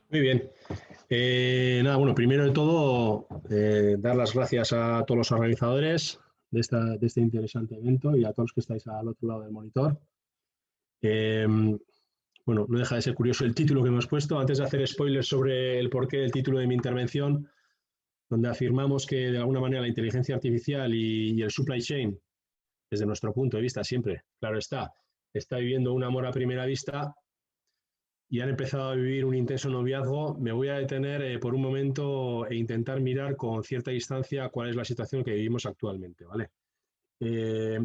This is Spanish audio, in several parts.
Muy bien. Nada, bueno, primero de todo, dar las gracias a todos los organizadores de este interesante evento y a todos los que estáis al otro lado del monitor. Eh, bueno, no deja de ser curioso el título que hemos puesto. Antes de hacer spoilers sobre el porqué del título de mi intervención, donde afirmamos que de alguna manera la inteligencia artificial y el supply chain, desde nuestro punto de vista siempre, claro está viviendo un amor a primera vista y han empezado a vivir un intenso noviazgo, me voy a detener por un momento e intentar mirar con cierta distancia cuál es la situación que vivimos actualmente, ¿vale? Eh,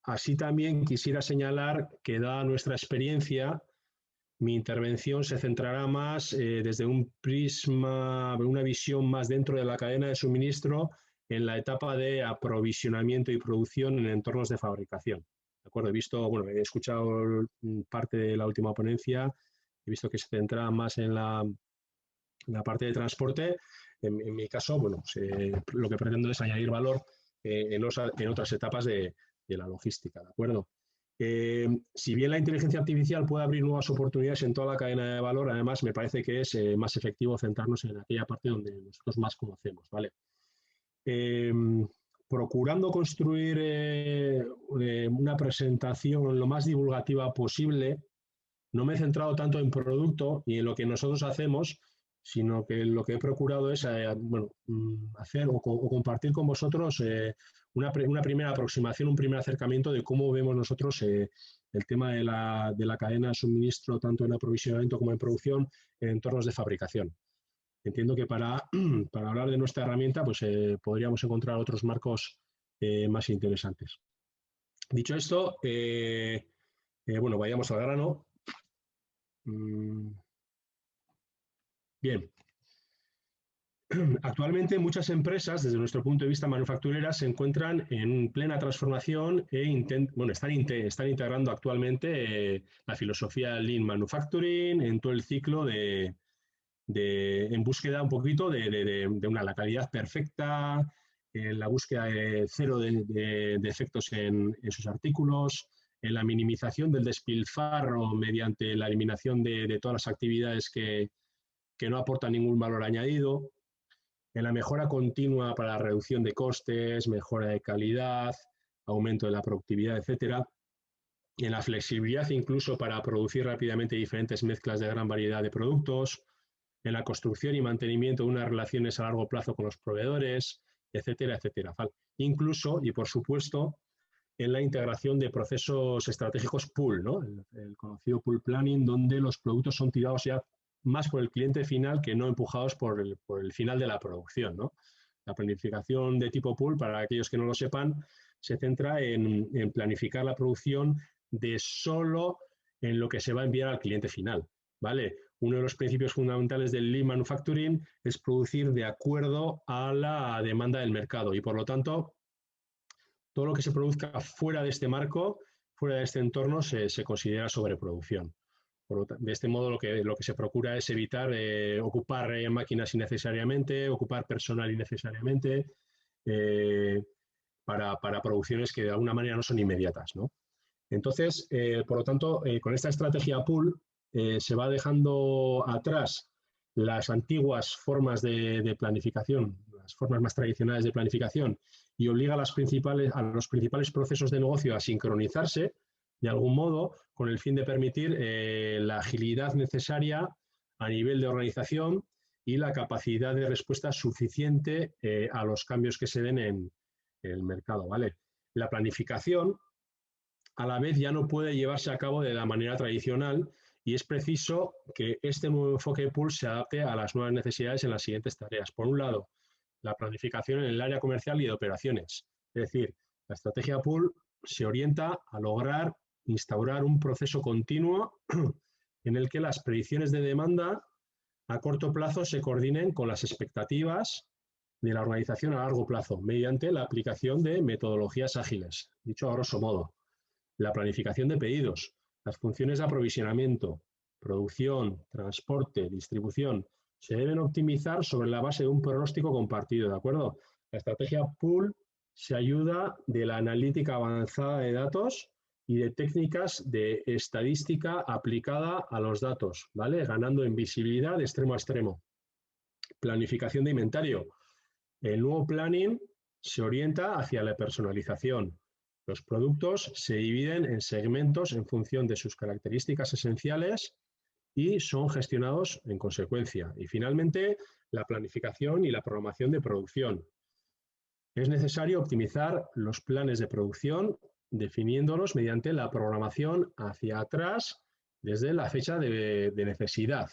Así también quisiera señalar que, dada nuestra experiencia, mi intervención se centrará más desde un prisma, una visión más dentro de la cadena de suministro en la etapa de aprovisionamiento y producción en entornos de fabricación. ¿De acuerdo? He escuchado parte de la última ponencia, he visto que se centra más en la parte de transporte. En mi caso, lo que pretendo es añadir valor en otras etapas de la logística, ¿de acuerdo? Si bien la inteligencia artificial puede abrir nuevas oportunidades en toda la cadena de valor, además me parece que es más efectivo centrarnos en aquella parte donde nosotros más conocemos, ¿vale? Eh, Procurando construir una presentación lo más divulgativa posible, no me he centrado tanto en producto y en lo que nosotros hacemos, sino que lo que he procurado es hacer o compartir con vosotros una primera aproximación, un primer acercamiento de cómo vemos nosotros el tema de la cadena de suministro, tanto en aprovisionamiento como en producción, en entornos de fabricación. Entiendo que para hablar de nuestra herramienta, pues podríamos encontrar otros marcos más interesantes. Dicho esto, vayamos al grano. Bien, actualmente muchas empresas, desde nuestro punto de vista manufactureras, se encuentran en plena transformación están integrando actualmente la filosofía Lean Manufacturing en todo el ciclo en búsqueda un poquito la calidad perfecta, en la búsqueda de cero de defectos en sus artículos, en la minimización del despilfarro mediante la eliminación de todas las actividades que no aportan ningún valor añadido, en la mejora continua para la reducción de costes, mejora de calidad, aumento de la productividad, etcétera, en la flexibilidad incluso para producir rápidamente diferentes mezclas de gran variedad de productos, en la construcción y mantenimiento de unas relaciones a largo plazo con los proveedores, etcétera, etcétera. Incluso, y por supuesto, en la integración de procesos estratégicos pool, ¿no? El conocido pool planning, donde los productos son tirados ya más por el cliente final que no empujados por el final de la producción, ¿no? La planificación de tipo pool, para aquellos que no lo sepan, se centra en planificar la producción de solo en lo que se va a enviar al cliente final, ¿vale? Uno de los principios fundamentales del Lean Manufacturing es producir de acuerdo a la demanda del mercado y, por lo tanto, todo lo que se produzca fuera de este marco, fuera de este entorno, se considera sobreproducción. De este modo, lo que se procura es evitar ocupar máquinas innecesariamente, ocupar personal innecesariamente, eh, para producciones que de alguna manera no son inmediatas, ¿no? Entonces, por lo tanto, con esta estrategia pool se va dejando atrás las antiguas formas de planificación, las formas más tradicionales de planificación, y obliga a los principales procesos de negocio a sincronizarse de algún modo con el fin de permitir la agilidad necesaria a nivel de organización y la capacidad de respuesta suficiente a los cambios que se den en el mercado, ¿vale? La planificación a la vez ya no puede llevarse a cabo de la manera tradicional y es preciso que este nuevo enfoque pool se adapte a las nuevas necesidades en las siguientes tareas. Por un lado, la planificación en el área comercial y de operaciones. Es decir, la estrategia pool se orienta a lograr instaurar un proceso continuo en el que las predicciones de demanda a corto plazo se coordinen con las expectativas de la organización a largo plazo mediante la aplicación de metodologías ágiles, dicho a grosso modo. La planificación de pedidos, las funciones de aprovisionamiento, producción, transporte, distribución, se deben optimizar sobre la base de un pronóstico compartido, ¿de acuerdo? La estrategia pool se ayuda de la analítica avanzada de datos y de técnicas de estadística aplicada a los datos, ¿vale? Ganando en visibilidad de extremo a extremo. Planificación de inventario. El nuevo planning se orienta hacia la personalización. Los productos se dividen en segmentos en función de sus características esenciales y son gestionados en consecuencia. Y finalmente, la planificación y la programación de producción. Es necesario optimizar los planes de producción definiéndolos mediante la programación hacia atrás desde la fecha de necesidad,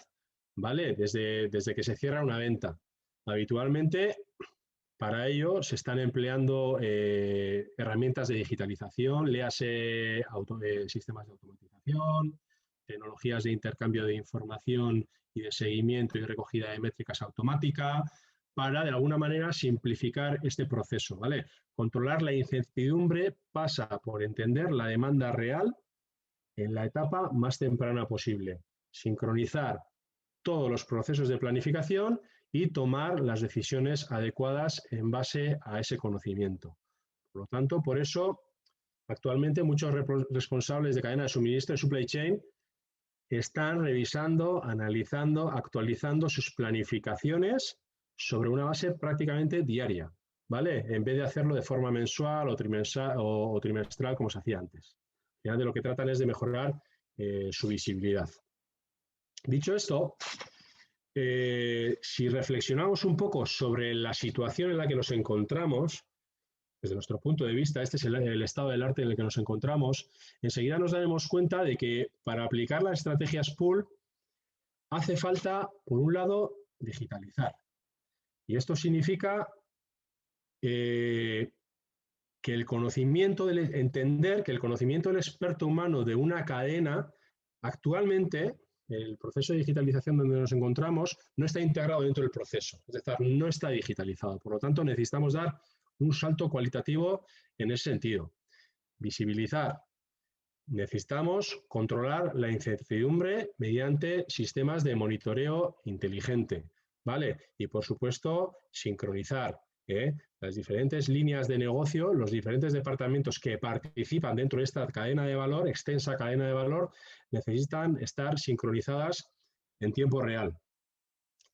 ¿vale? Desde que se cierra una venta. Habitualmente, para ello se están empleando herramientas de digitalización, léase sistemas de automatización, tecnologías de intercambio de información y de seguimiento y recogida de métricas automática, para de alguna manera simplificar este proceso, ¿vale? Controlar la incertidumbre pasa por entender la demanda real en la etapa más temprana posible, sincronizar todos los procesos de planificación y tomar las decisiones adecuadas en base a ese conocimiento. Por lo tanto, por eso, actualmente muchos responsables de cadena de suministro, de supply chain, están revisando, analizando, actualizando sus planificaciones sobre una base prácticamente diaria, ¿vale? En vez de hacerlo de forma mensual o trimestral como se hacía antes. Ya de lo que tratan es de mejorar su visibilidad. Dicho esto, si reflexionamos un poco sobre la situación en la que nos encontramos, desde nuestro punto de vista, este es el estado del arte en el que nos encontramos, enseguida nos daremos cuenta de que para aplicar las estrategias pool hace falta, por un lado, digitalizar. Y esto significa que el conocimiento, entender que el conocimiento del experto humano de una cadena, actualmente, el proceso de digitalización donde nos encontramos no está integrado dentro del proceso, es decir, no está digitalizado. Por lo tanto, necesitamos dar un salto cualitativo en ese sentido. Visibilizar. Necesitamos controlar la incertidumbre mediante sistemas de monitoreo inteligente, ¿vale? Y, por supuesto, sincronizar las diferentes líneas de negocio, los diferentes departamentos que participan dentro de esta cadena de valor, extensa cadena de valor, necesitan estar sincronizadas en tiempo real.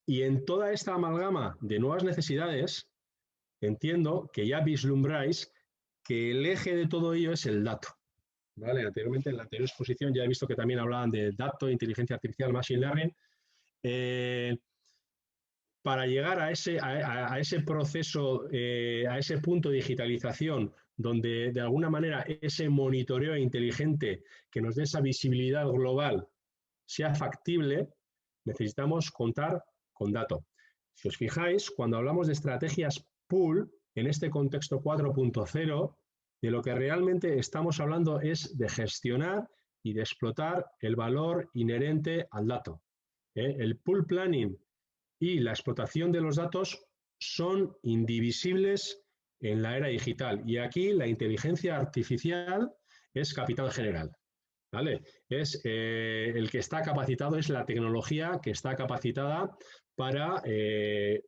Y en toda esta amalgama de nuevas necesidades, entiendo que ya vislumbráis que el eje de todo ello es el dato. ¿Vale? Anteriormente, en la anterior exposición, ya he visto que también hablaban de datos, inteligencia artificial, machine learning. Para llegar a ese proceso, a ese punto de digitalización, donde de alguna manera ese monitoreo inteligente que nos dé esa visibilidad global sea factible, necesitamos contar con datos. Si os fijáis, cuando hablamos de estrategias pool, en este contexto 4.0, de lo que realmente estamos hablando es de gestionar y de explotar el valor inherente al dato. El pool planning y la explotación de los datos son indivisibles en la era digital. Y aquí la inteligencia artificial es capitán general. ¿Vale? Es el que está capacitado, es la tecnología que está capacitada para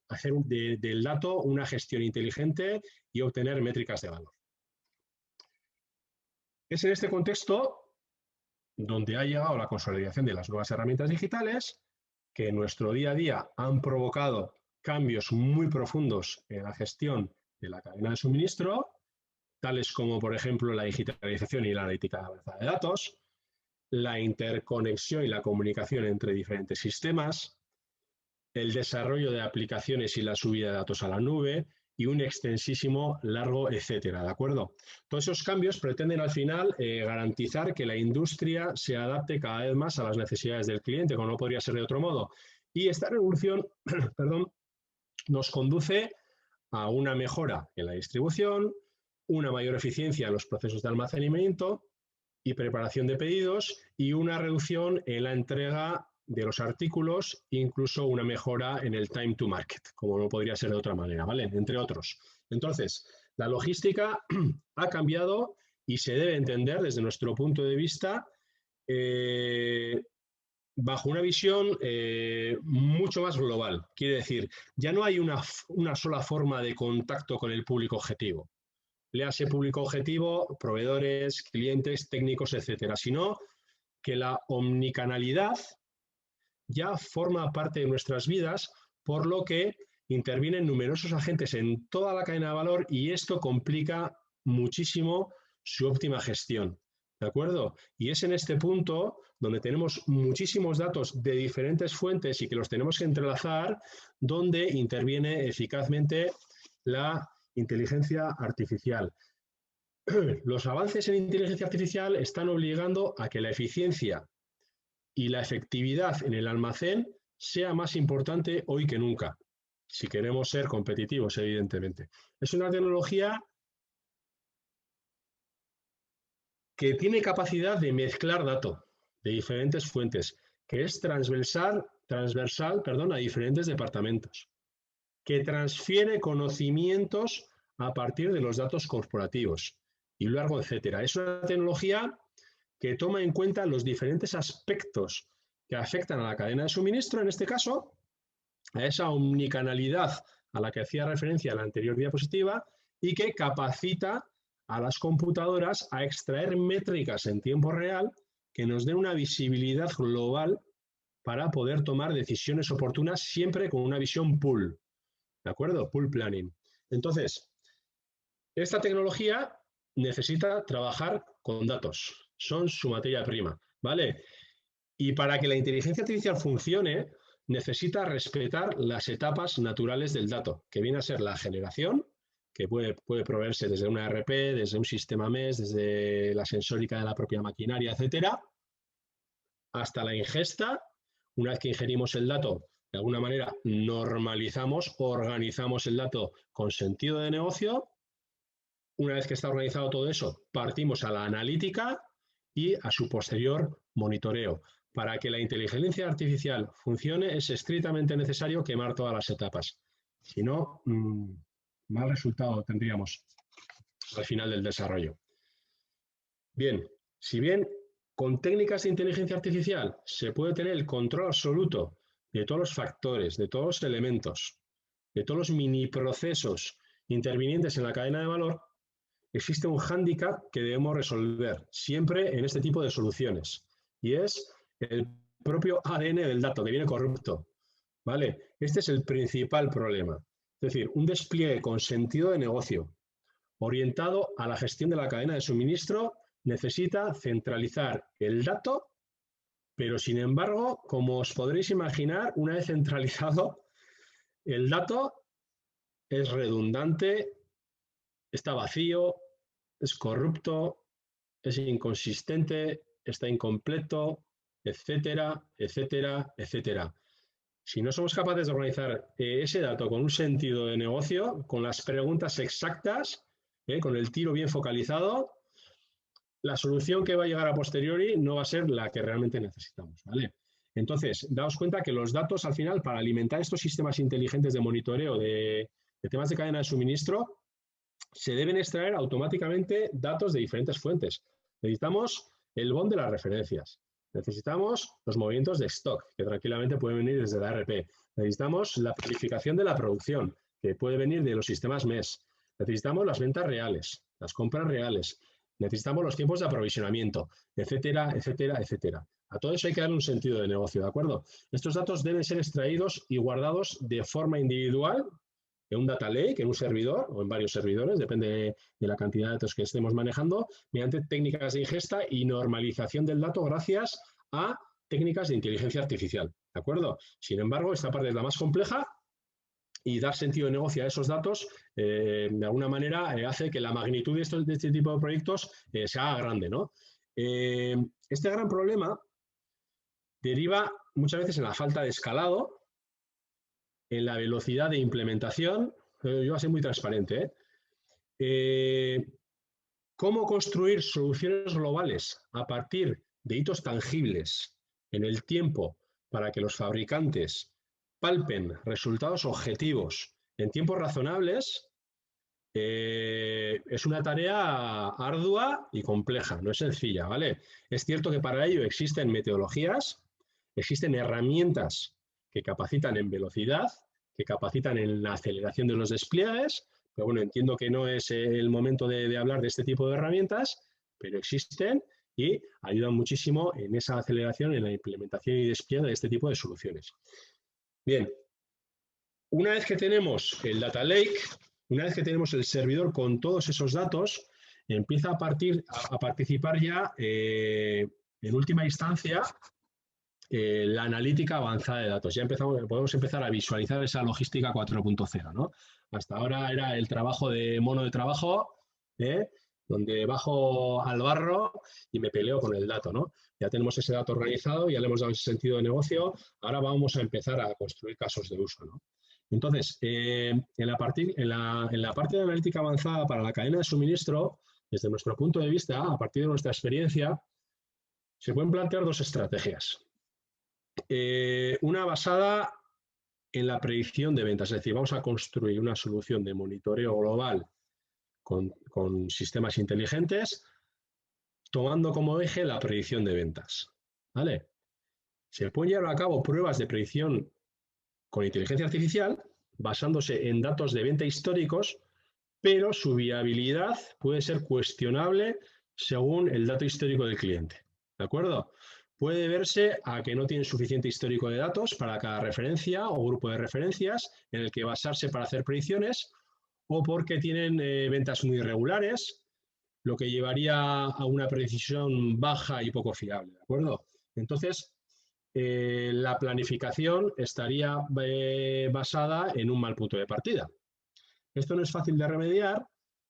hacer del dato una gestión inteligente y obtener métricas de valor. Es en este contexto donde ha llegado la consolidación de las nuevas herramientas digitales que en nuestro día a día han provocado cambios muy profundos en la gestión de la cadena de suministro, tales como, por ejemplo, la digitalización y la analítica avanzada de datos, la interconexión y la comunicación entre diferentes sistemas, el desarrollo de aplicaciones y la subida de datos a la nube y un extensísimo largo etcétera, ¿de acuerdo? Todos esos cambios pretenden al final garantizar que la industria se adapte cada vez más a las necesidades del cliente, como no podría ser de otro modo. Y esta revolución, perdón, nos conduce a una mejora en la distribución, una mayor eficiencia en los procesos de almacenamiento y preparación de pedidos y una reducción en la entrega de los artículos, incluso una mejora en el time to market, como no podría ser de otra manera, ¿vale? Entre otros. Entonces, la logística ha cambiado y se debe entender desde nuestro punto de vista bajo una visión mucho más global. Quiere decir, ya no hay una sola forma de contacto con el público objetivo. léase público objetivo, proveedores, clientes, técnicos, etcétera, sino que la omnicanalidad ya forma parte de nuestras vidas, por lo que intervienen numerosos agentes en toda la cadena de valor y esto complica muchísimo su óptima gestión. ¿De acuerdo? Y es en este punto donde tenemos muchísimos datos de diferentes fuentes y que los tenemos que entrelazar, donde interviene eficazmente la inteligencia artificial. Los avances en inteligencia artificial están obligando a que la eficiencia y la efectividad en el almacén sea más importante hoy que nunca, si queremos ser competitivos, evidentemente. Es una tecnología que tiene capacidad de mezclar datos de diferentes fuentes, que es transversal a diferentes departamentos, que transfiere conocimientos a partir de los datos corporativos y luego, etcétera. Es una tecnología que toma en cuenta los diferentes aspectos que afectan a la cadena de suministro, en este caso, a esa omnicanalidad a la que hacía referencia en la anterior diapositiva y que capacita a las computadoras a extraer métricas en tiempo real que nos den una visibilidad global para poder tomar decisiones oportunas siempre con una visión pool. ¿De acuerdo? Pool planning. Entonces, esta tecnología necesita trabajar con datos. Son su materia prima, ¿vale? Y para que la inteligencia artificial funcione, necesita respetar las etapas naturales del dato, que viene a ser la generación, que puede proveerse desde una ERP, desde un sistema MES, desde la sensórica de la propia maquinaria, etcétera, hasta la ingesta. Una vez que ingerimos el dato, de alguna manera normalizamos, organizamos el dato con sentido de negocio. Una vez que está organizado todo eso, partimos a la analítica y a su posterior monitoreo. Para que la inteligencia artificial funcione es estrictamente necesario quemar todas las etapas. Si no, mal resultado tendríamos al final del desarrollo. Bien, si bien con técnicas de inteligencia artificial se puede tener el control absoluto de todos los factores, de todos los elementos, de todos los mini procesos intervinientes en la cadena de valor, existe un hándicap que debemos resolver siempre en este tipo de soluciones y es el propio ADN del dato, que viene corrupto, ¿vale? Este es el principal problema. Es decir, un despliegue con sentido de negocio, orientado a la gestión de la cadena de suministro, necesita centralizar el dato, pero sin embargo, como os podréis imaginar, una vez centralizado, el dato es redundante, está vacío, es corrupto, es inconsistente, está incompleto, etcétera, etcétera, etcétera. Si no somos capaces de organizar ese dato con un sentido de negocio, con las preguntas exactas, con el tiro bien focalizado, la solución que va a llegar a posteriori no va a ser la que realmente necesitamos, ¿vale? Entonces, daos cuenta que los datos, al final, para alimentar estos sistemas inteligentes de monitoreo de temas de cadena de suministro, se deben extraer automáticamente datos de diferentes fuentes. Necesitamos el BOM de las referencias. Necesitamos los movimientos de stock, que tranquilamente pueden venir desde la ERP. Necesitamos la planificación de la producción, que puede venir de los sistemas MES. Necesitamos las ventas reales, las compras reales. Necesitamos los tiempos de aprovisionamiento, etcétera, etcétera, etcétera. A todo eso hay que darle un sentido de negocio, ¿de acuerdo? Estos datos deben ser extraídos y guardados de forma individual en un data lake, en un servidor o en varios servidores, depende de la cantidad de datos que estemos manejando, mediante técnicas de ingesta y normalización del dato gracias a técnicas de inteligencia artificial, ¿de acuerdo? Sin embargo, esta parte es la más compleja y dar sentido de negocio a esos datos, de alguna manera, hace que la magnitud de este tipo de proyectos se haga grande, ¿no? Este gran problema deriva muchas veces en la falta de escalado, en la velocidad de implementación. Yo voy a ser muy transparente. ¿Cómo construir soluciones globales a partir de hitos tangibles en el tiempo para que los fabricantes palpen resultados objetivos en tiempos razonables? Es una tarea ardua y compleja, no es sencilla, ¿vale? Es cierto que para ello existen metodologías, existen herramientas que capacitan en velocidad, que capacitan en la aceleración de los despliegues, pero bueno, entiendo que no es el momento de hablar de este tipo de herramientas, pero existen y ayudan muchísimo en esa aceleración, en la implementación y despliegue de este tipo de soluciones. Bien, una vez que tenemos el Data Lake, una vez que tenemos el servidor con todos esos datos, empieza a participar ya, en última instancia, la analítica avanzada de datos. Ya podemos empezar a visualizar esa logística 4.0, ¿no? Hasta ahora era el trabajo de mono de trabajo, donde bajo al barro y me peleo con el dato, ¿no? Ya tenemos ese dato organizado, ya le hemos dado ese sentido de negocio, ahora vamos a empezar a construir casos de uso, ¿no? Entonces, en la parte de analítica avanzada para la cadena de suministro, desde nuestro punto de vista, a partir de nuestra experiencia, se pueden plantear dos estrategias. Una basada en la predicción de ventas, es decir, vamos a construir una solución de monitoreo global con sistemas inteligentes, tomando como eje la predicción de ventas. ¿Vale? Se pueden llevar a cabo pruebas de predicción con inteligencia artificial, basándose en datos de venta históricos, pero su viabilidad puede ser cuestionable según el dato histórico del cliente. ¿De acuerdo? Puede verse a que no tienen suficiente histórico de datos para cada referencia o grupo de referencias en el que basarse para hacer predicciones, o porque tienen ventas muy irregulares, lo que llevaría a una precisión baja y poco fiable. ¿De acuerdo? Entonces, la planificación estaría basada en un mal punto de partida. Esto no es fácil de remediar,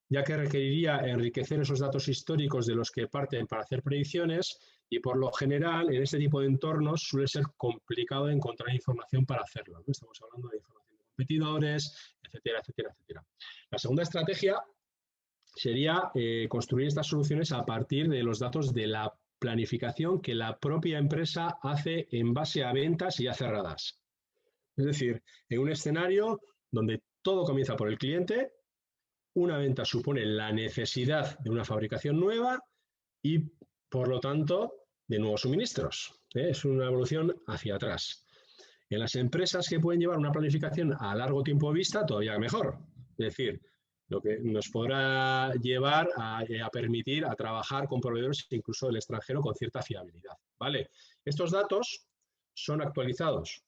ya que requeriría enriquecer esos datos históricos de los que parten para hacer predicciones, y por lo general en este tipo de entornos suele ser complicado encontrar información para hacerlo, ¿no? Estamos hablando de información de competidores, etcétera, etcétera, etcétera. La segunda estrategia sería construir estas soluciones a partir de los datos de la planificación que la propia empresa hace en base a ventas ya cerradas. Es decir, en un escenario donde todo comienza por el cliente, una venta supone la necesidad de una fabricación nueva y, por lo tanto, de nuevos suministros. Es una evolución hacia atrás. En las empresas que pueden llevar una planificación a largo tiempo vista, todavía mejor. Es decir, lo que nos podrá llevar a permitir a trabajar con proveedores incluso del extranjero con cierta fiabilidad. ¿Vale? Estos datos son actualizados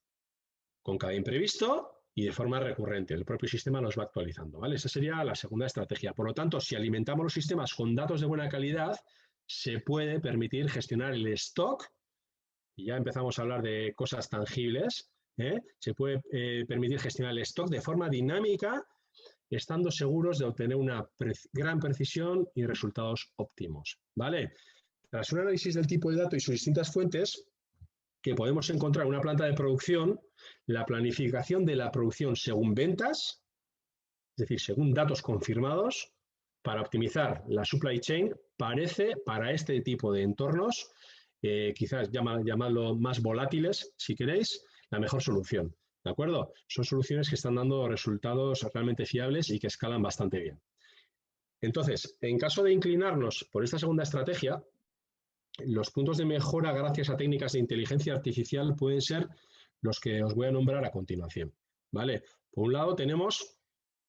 con cada imprevisto y de forma recurrente. El propio sistema los va actualizando, ¿vale? Esa sería la segunda estrategia. Por lo tanto, si alimentamos los sistemas con datos de buena calidad, se puede permitir gestionar el stock, y ya empezamos a hablar de cosas tangibles, se puede permitir gestionar el stock de forma dinámica, estando seguros de obtener una gran precisión y resultados óptimos, ¿vale? Tras un análisis del tipo de dato y sus distintas fuentes, que podemos encontrar en una planta de producción, la planificación de la producción según ventas, es decir, según datos confirmados, para optimizar la supply chain, parece para este tipo de entornos, quizás llamadlo más volátiles, si queréis, la mejor solución. ¿De acuerdo? Son soluciones que están dando resultados realmente fiables y que escalan bastante bien. Entonces, en caso de inclinarnos por esta segunda estrategia, los puntos de mejora gracias a técnicas de inteligencia artificial pueden ser los que os voy a nombrar a continuación, ¿vale? Por un lado tenemos,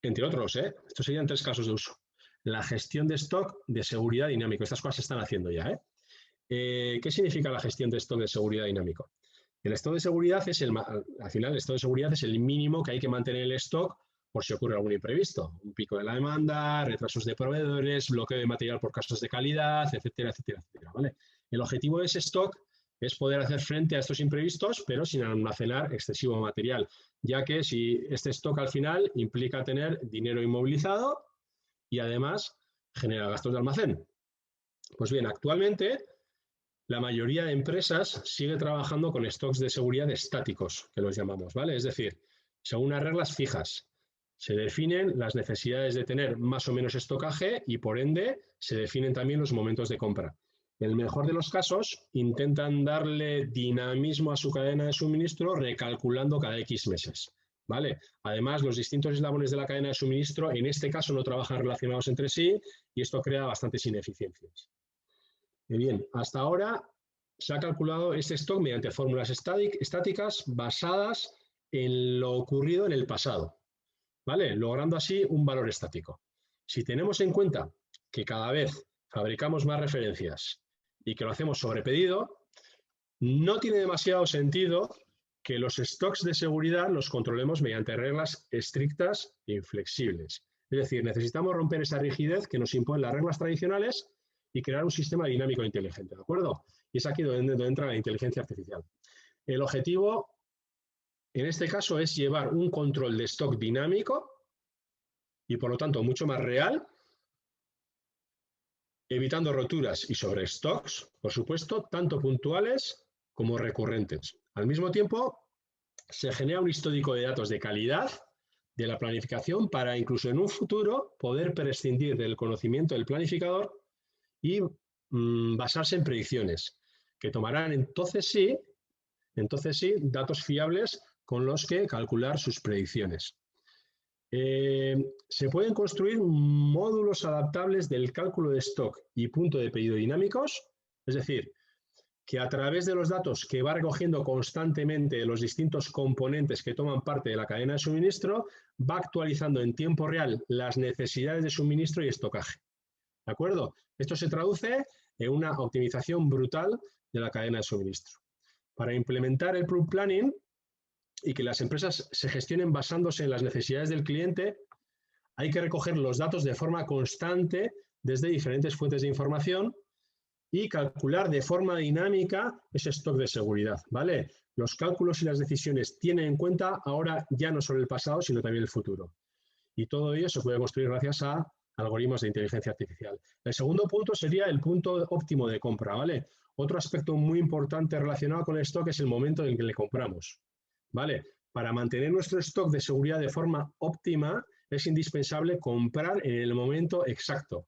entre otros, estos serían 3 casos de uso. La gestión de stock de seguridad dinámico. Estas cosas se están haciendo ya, ¿qué significa la gestión de stock de seguridad dinámico? El stock de seguridad es al final el stock de seguridad es el mínimo que hay que mantener en el stock por si ocurre algún imprevisto, un pico de la demanda, retrasos de proveedores, bloqueo de material por casos de calidad, etcétera, etcétera, etcétera, ¿vale? El objetivo de ese stock es poder hacer frente a estos imprevistos, pero sin almacenar excesivo material, ya que si este stock al final implica tener dinero inmovilizado y además genera gastos de almacén. Pues bien, actualmente la mayoría de empresas sigue trabajando con stocks de seguridad estáticos, que los llamamos, ¿vale? Es decir, según unas reglas fijas. Se definen las necesidades de tener más o menos estocaje y, por ende, se definen también los momentos de compra. En el mejor de los casos, intentan darle dinamismo a su cadena de suministro recalculando cada X meses, ¿vale? Además, los distintos eslabones de la cadena de suministro, en este caso, no trabajan relacionados entre sí y esto crea bastantes ineficiencias. Bien, hasta ahora se ha calculado este stock mediante fórmulas estáticas basadas en lo ocurrido en el pasado. ¿vale? Logrando así un valor estático. Si tenemos en cuenta que cada vez fabricamos más referencias y que lo hacemos sobre pedido, no tiene demasiado sentido que los stocks de seguridad los controlemos mediante reglas estrictas e inflexibles. Es decir, necesitamos romper esa rigidez que nos imponen las reglas tradicionales y crear un sistema dinámico e inteligente, ¿de acuerdo? Y es aquí donde entra la inteligencia artificial. El objetivo, en este caso, es llevar un control de stock dinámico y, por lo tanto, mucho más real, evitando roturas y sobrestocks, por supuesto, tanto puntuales como recurrentes. Al mismo tiempo, se genera un histórico de datos de calidad de la planificación para incluso en un futuro poder prescindir del conocimiento del planificador y basarse en predicciones que tomarán entonces sí datos fiables con los que calcular sus predicciones. Se pueden construir módulos adaptables del cálculo de stock y punto de pedido dinámicos, es decir, que a través de los datos que va recogiendo constantemente de los distintos componentes que toman parte de la cadena de suministro, va actualizando en tiempo real las necesidades de suministro y estocaje. ¿De acuerdo? Esto se traduce en una optimización brutal de la cadena de suministro. Para implementar el Product Planning y que las empresas se gestionen basándose en las necesidades del cliente, hay que recoger los datos de forma constante desde diferentes fuentes de información y calcular de forma dinámica ese stock de seguridad, ¿vale? Los cálculos y las decisiones tienen en cuenta ahora ya no solo el pasado, sino también el futuro. Y todo ello se puede construir gracias a algoritmos de inteligencia artificial. El segundo punto sería el punto óptimo de compra, ¿vale? Otro aspecto muy importante relacionado con el stock es el momento en que le compramos, ¿vale? Para mantener nuestro stock de seguridad de forma óptima es indispensable comprar en el momento exacto.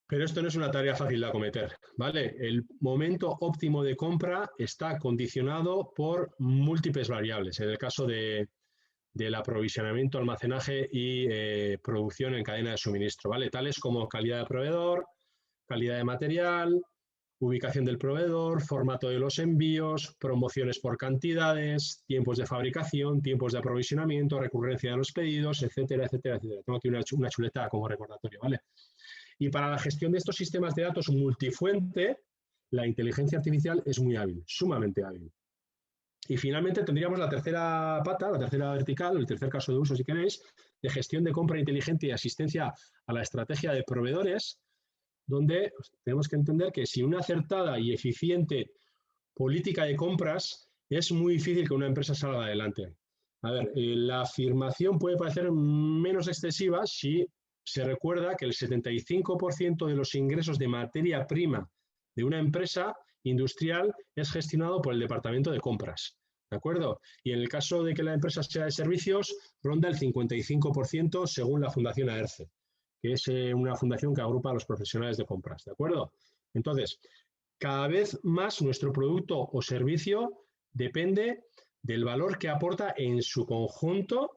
Pero esto no es una tarea fácil de acometer, ¿vale? El momento óptimo de compra está condicionado por múltiples variables. En el caso del aprovisionamiento, almacenaje y producción en cadena de suministro, ¿vale? Tales como calidad de proveedor, calidad de material, ubicación del proveedor, formato de los envíos, promociones por cantidades, tiempos de fabricación, tiempos de aprovisionamiento, recurrencia de los pedidos, etcétera, etcétera, etcétera. Tengo aquí una chuleta como recordatorio, ¿vale? Y para la gestión de estos sistemas de datos multifuente, la inteligencia artificial es muy hábil, sumamente hábil. Y finalmente tendríamos la tercera pata, la tercera vertical, el tercer caso de uso, si queréis, de gestión de compra inteligente y asistencia a la estrategia de proveedores, donde tenemos que entender que sin una acertada y eficiente política de compras, es muy difícil que una empresa salga adelante. A ver, la afirmación puede parecer menos excesiva si se recuerda que el 75% de los ingresos de materia prima de una empresa industrial es gestionado por el departamento de compras, ¿de acuerdo? Y en el caso de que la empresa sea de servicios, ronda el 55% según la Fundación AERCE, que es una fundación que agrupa a los profesionales de compras, ¿de acuerdo? Entonces, cada vez más nuestro producto o servicio depende del valor que aporta en su conjunto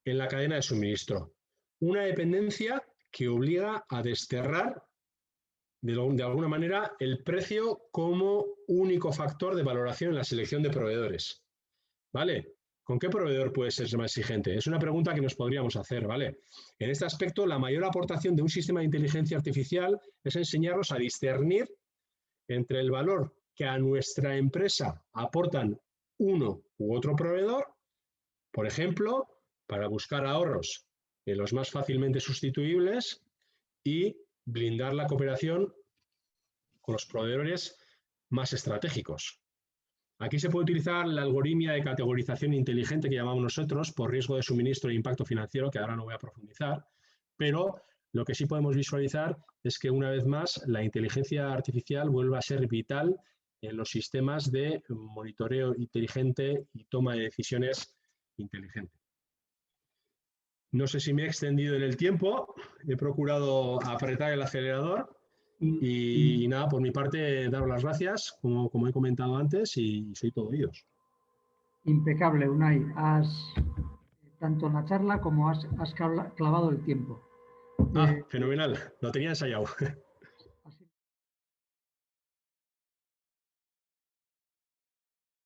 en la cadena de suministro. Una dependencia que obliga a desterrar de alguna manera el precio como único factor de valoración en la selección de proveedores. ¿Vale? ¿Con qué proveedor puede ser más exigente? Es una pregunta que nos podríamos hacer, ¿vale? En este aspecto, la mayor aportación de un sistema de inteligencia artificial es enseñarnos a discernir entre el valor que a nuestra empresa aportan uno u otro proveedor, por ejemplo, para buscar ahorros en los más fácilmente sustituibles y blindar la cooperación con los proveedores más estratégicos. Aquí se puede utilizar la algoritmia de categorización inteligente que llamamos nosotros por riesgo de suministro e impacto financiero, que ahora no voy a profundizar, pero lo que sí podemos visualizar es que una vez más la inteligencia artificial vuelve a ser vital en los sistemas de monitoreo inteligente y toma de decisiones inteligente. No sé si me he extendido en el tiempo, he procurado apretar el acelerador y nada, por mi parte, daros las gracias, como he comentado antes, y soy todo oídos. Impecable, Unai. Tanto en la charla como has clavado el tiempo. Fenomenal, lo tenía ensayado.